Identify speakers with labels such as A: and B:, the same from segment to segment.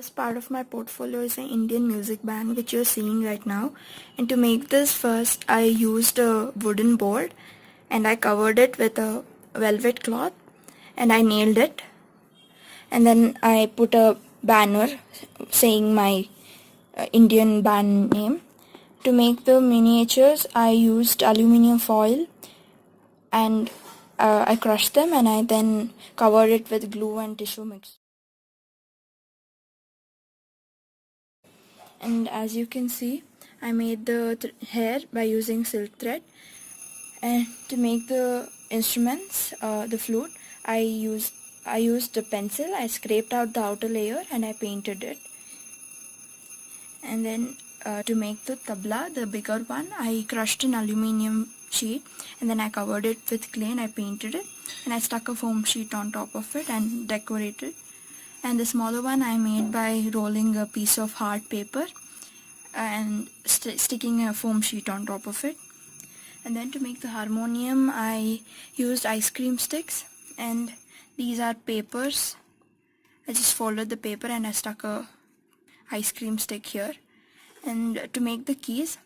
A: First part of my portfolio is an Indian music band which you're seeing right now, and to make this first I used a wooden board and I covered it with a velvet cloth and I nailed it, and then I put a banner saying my Indian band name. To make the miniatures I used aluminium foil and I crushed them and I then covered it with glue and tissue mix. And as you can see, I made the hair by using silk thread. And to make the instruments, the flute, I used a pencil. I scraped out the outer layer and I painted it. And then to make the tabla, the bigger one, I crushed an aluminium sheet and then I covered it with clay and I painted it, and I stuck a foam sheet on top of it and decorated. And the smaller one I made by rolling a piece of hard paper and sticking a foam sheet on top of it. And then to make the harmonium I used ice cream sticks, and these are papers. I just folded the paper and I stuck a ice cream stick here. And to make the keys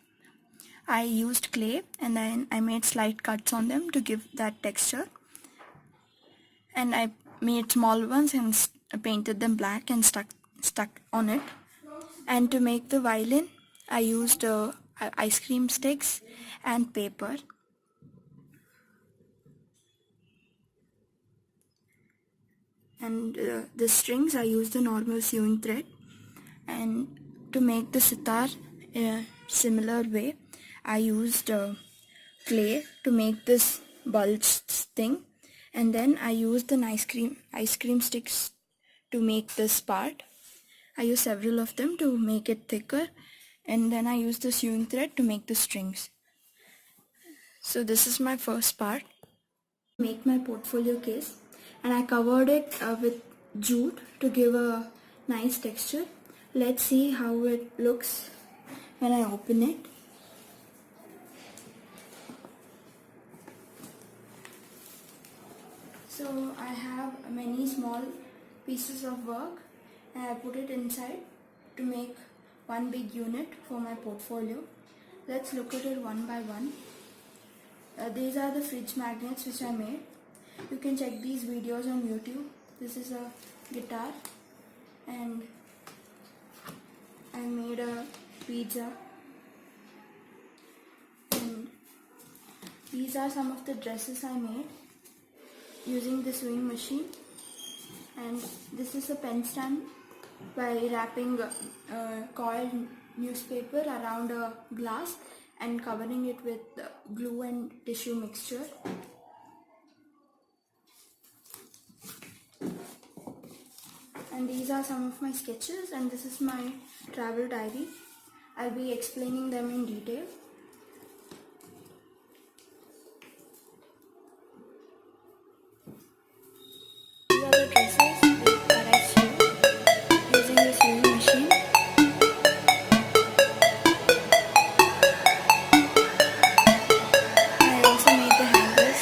A: I used clay and then I made slight cuts on them to give that texture, and I made small ones and painted them black and stuck on it. And to make the violin I used ice cream sticks and paper. And the strings I used the normal sewing thread. And to make the sitar in a similar way I used clay to make this bulged thing, and then I used an ice cream sticks to make this part. I used several of them to make it thicker, and then I used the sewing thread to make the strings. So this is my first part. Make my portfolio case, and I covered it with jute to give a nice texture. Let's see how it looks when I open it. So I have many small pieces of work and I put it inside to make one big unit for my portfolio. Let's look at it one by one. These are the fridge magnets which I made. You can check these videos on YouTube. This is a guitar, and I made a pizza, and these are some of the dresses I made using the sewing machine. And this is a pen stand by wrapping coiled newspaper around a glass and covering it with glue and tissue mixture. And these are some of my sketches, and this is my travel diary. I'll be explaining them in detail. These are the dresses that I sewed using the sewing machine. I also made the hangers.